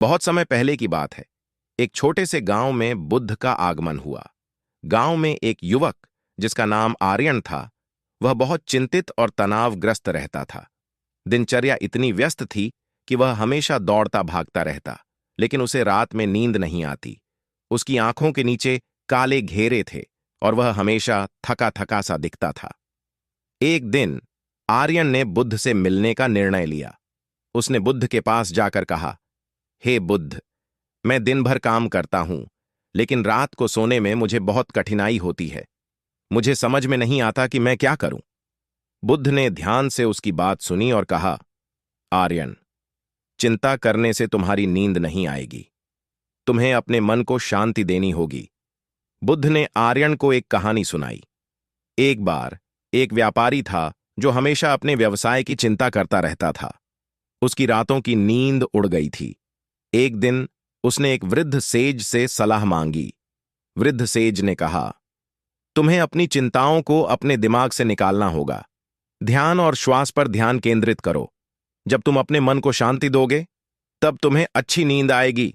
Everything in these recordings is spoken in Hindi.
बहुत समय पहले की बात है। एक छोटे से गांव में बुद्ध का आगमन हुआ। गांव में एक युवक जिसका नाम आर्यन था, वह बहुत चिंतित और तनावग्रस्त रहता था। दिनचर्या इतनी व्यस्त थी कि वह हमेशा दौड़ता भागता रहता, लेकिन उसे रात में नींद नहीं आती। उसकी आंखों के नीचे काले घेरे थे और वह हमेशा थका थका सा दिखता था। एक दिन आर्यन ने बुद्ध से मिलने का निर्णय लिया। उसने बुद्ध के पास जाकर कहा, हे बुद्ध, मैं दिन भर काम करता हूं, लेकिन रात को सोने में मुझे बहुत कठिनाई होती है। मुझे समझ में नहीं आता कि मैं क्या करूं। बुद्ध ने ध्यान से उसकी बात सुनी और कहा, आर्यन, चिंता करने से तुम्हारी नींद नहीं आएगी। तुम्हें अपने मन को शांति देनी होगी। बुद्ध ने आर्यन को एक कहानी सुनाई। एक बार एक व्यापारी था जो हमेशा अपने व्यवसाय की चिंता करता रहता था। उसकी रातों की नींद उड़ गई थी। एक दिन उसने एक वृद्ध सेज से सलाह मांगी। वृद्ध सेज ने कहा, तुम्हें अपनी चिंताओं को अपने दिमाग से निकालना होगा। ध्यान और श्वास पर ध्यान केंद्रित करो। जब तुम अपने मन को शांति दोगे, तब तुम्हें अच्छी नींद आएगी।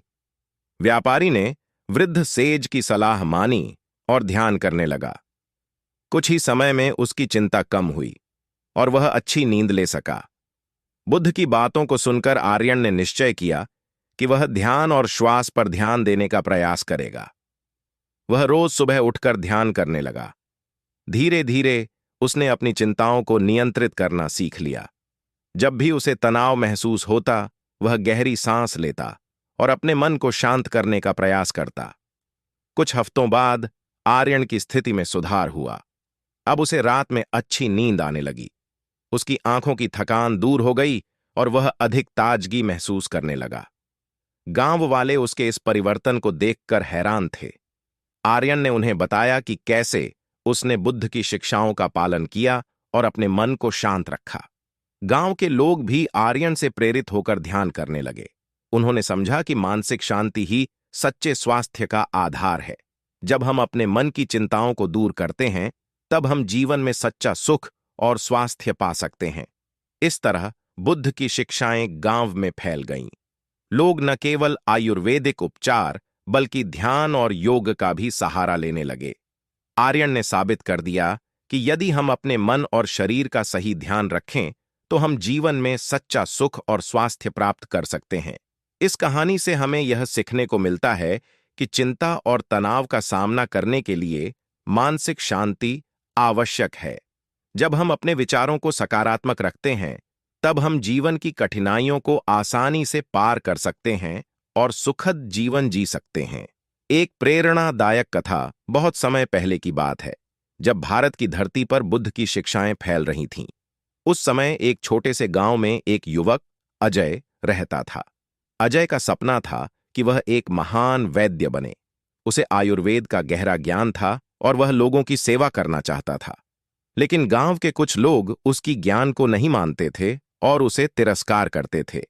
व्यापारी ने वृद्ध सेज की सलाह मानी और ध्यान करने लगा। कुछ ही समय में उसकी चिंता कम हुई और वह अच्छी नींद ले सका। बुद्ध की बातों को सुनकर आर्यन ने निश्चय किया कि वह ध्यान और श्वास पर ध्यान देने का प्रयास करेगा। वह रोज सुबह उठकर ध्यान करने लगा। धीरे धीरे उसने अपनी चिंताओं को नियंत्रित करना सीख लिया। जब भी उसे तनाव महसूस होता, वह गहरी सांस लेता और अपने मन को शांत करने का प्रयास करता। कुछ हफ्तों बाद आर्यन की स्थिति में सुधार हुआ। अब उसे रात में अच्छी नींद आने लगी। उसकी आंखों की थकान दूर हो गई और वह अधिक ताजगी महसूस करने लगा। गांव वाले उसके इस परिवर्तन को देखकर हैरान थे। आर्यन ने उन्हें बताया कि कैसे उसने बुद्ध की शिक्षाओं का पालन किया और अपने मन को शांत रखा। गांव के लोग भी आर्यन से प्रेरित होकर ध्यान करने लगे। उन्होंने समझा कि मानसिक शांति ही सच्चे स्वास्थ्य का आधार है। जब हम अपने मन की चिंताओं को दूर करते हैं, तब हम जीवन में सच्चा सुख और स्वास्थ्य पा सकते हैं। इस तरह बुद्ध की शिक्षाएं गांव में फैल गईं। लोग न केवल आयुर्वेदिक उपचार बल्कि ध्यान और योग का भी सहारा लेने लगे। आर्यन ने साबित कर दिया कि यदि हम अपने मन और शरीर का सही ध्यान रखें, तो हम जीवन में सच्चा सुख और स्वास्थ्य प्राप्त कर सकते हैं। इस कहानी से हमें यह सीखने को मिलता है कि चिंता और तनाव का सामना करने के लिए मानसिक शांति आवश्यक है। जब हम अपने विचारों को सकारात्मक रखते हैं, तब हम जीवन की कठिनाइयों को आसानी से पार कर सकते हैं और सुखद जीवन जी सकते हैं। एक प्रेरणादायक कथा बहुत समय पहले की बात है, जब भारत की धरती पर बुद्ध की शिक्षाएं फैल रही थीं। उस समय एक छोटे से गांव में एक युवक अजय रहता था। अजय का सपना था कि वह एक महान वैद्य बने। उसे आयुर्वेद का गहरा ज्ञान था और वह लोगों की सेवा करना चाहता था। लेकिन गांव के कुछ लोग उसकी ज्ञान को नहीं मानते थे और उसे तिरस्कार करते थे।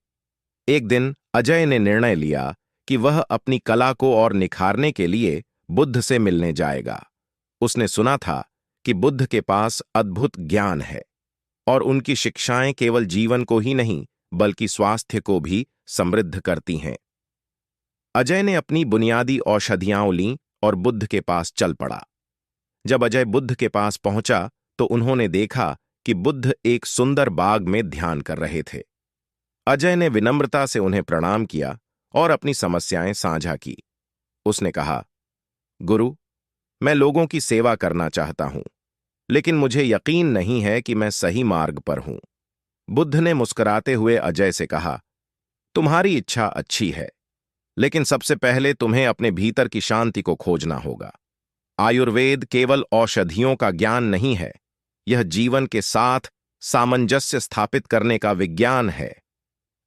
एक दिन अजय ने निर्णय लिया कि वह अपनी कला को और निखारने के लिए बुद्ध से मिलने जाएगा। उसने सुना था कि बुद्ध के पास अद्भुत ज्ञान है और उनकी शिक्षाएं केवल जीवन को ही नहीं बल्कि स्वास्थ्य को भी समृद्ध करती हैं। अजय ने अपनी बुनियादी औषधियां लीं और बुद्ध के पास चल पड़ा। जब अजय बुद्ध के पास पहुंचा तो उन्होंने देखा कि बुद्ध एक सुंदर बाग में ध्यान कर रहे थे। अजय ने विनम्रता से उन्हें प्रणाम किया और अपनी समस्याएं साझा की। उसने कहा, गुरु, मैं लोगों की सेवा करना चाहता हूं, लेकिन मुझे यकीन नहीं है कि मैं सही मार्ग पर हूं। बुद्ध ने मुस्कुराते हुए अजय से कहा, तुम्हारी इच्छा अच्छी है, लेकिन सबसे पहले तुम्हें अपने भीतर की शांति को खोजना होगा। आयुर्वेद केवल औषधियों का ज्ञान नहीं है, यह जीवन के साथ सामंजस्य स्थापित करने का विज्ञान है।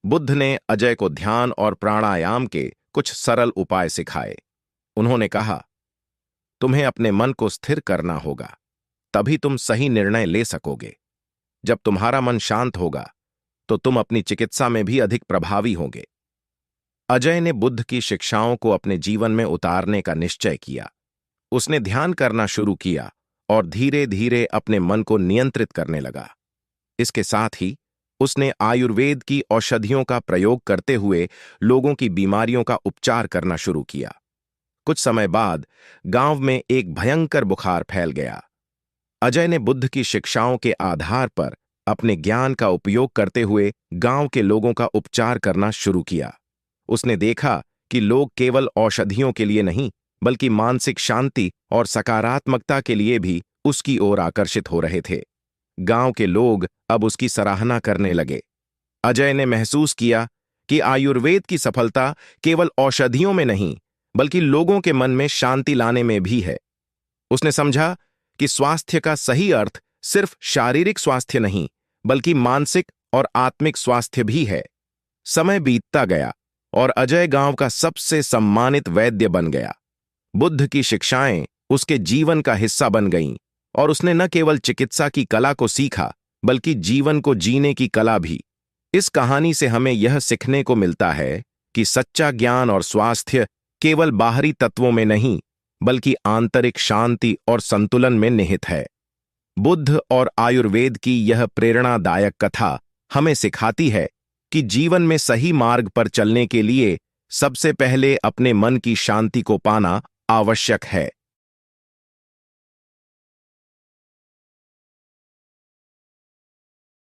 बुद्ध ने अजय को ध्यान और प्राणायाम के कुछ सरल उपाय सिखाए। उन्होंने कहा, तुम्हें अपने मन को स्थिर करना होगा, तभी तुम सही निर्णय ले सकोगे। जब तुम्हारा मन शांत होगा, तो तुम अपनी चिकित्सा में भी अधिक प्रभावी होंगे। अजय ने बुद्ध की शिक्षाओं को अपने जीवन में उतारने का निश्चय किया। उसने ध्यान करना शुरू किया और धीरे धीरे अपने मन को नियंत्रित करने लगा। इसके साथ ही उसने आयुर्वेद की औषधियों का प्रयोग करते हुए लोगों की बीमारियों का उपचार करना शुरू किया। कुछ समय बाद गांव में एक भयंकर बुखार फैल गया। अजय ने बुद्ध की शिक्षाओं के आधार पर अपने ज्ञान का उपयोग करते हुए गांव के लोगों का उपचार करना शुरू किया। उसने देखा कि लोग केवल औषधियों के लिए नहीं, बल्कि मानसिक शांति और सकारात्मकता के लिए भी उसकी ओर आकर्षित हो रहे थे। गांव के लोग अब उसकी सराहना करने लगे। अजय ने महसूस किया कि आयुर्वेद की सफलता केवल औषधियों में नहीं, बल्कि लोगों के मन में शांति लाने में भी है। उसने समझा कि स्वास्थ्य का सही अर्थ सिर्फ शारीरिक स्वास्थ्य नहीं, बल्कि मानसिक और आत्मिक स्वास्थ्य भी है। समय बीतता गया और अजय गांव का सबसे सम्मानित वैद्य बन गया। बुद्ध की शिक्षाएं उसके जीवन का हिस्सा बन गईं और उसने न केवल चिकित्सा की कला को सीखा, बल्कि जीवन को जीने की कला भी। इस कहानी से हमें यह सीखने को मिलता है कि सच्चा ज्ञान और स्वास्थ्य केवल बाहरी तत्वों में नहीं, बल्कि आंतरिक शांति और संतुलन में निहित है। बुद्ध और आयुर्वेद की यह प्रेरणादायक कथा हमें सिखाती है कि जीवन में सही मार्ग पर चलने के लिए सबसे पहले अपने मन की शांति को पाना आवश्यक है।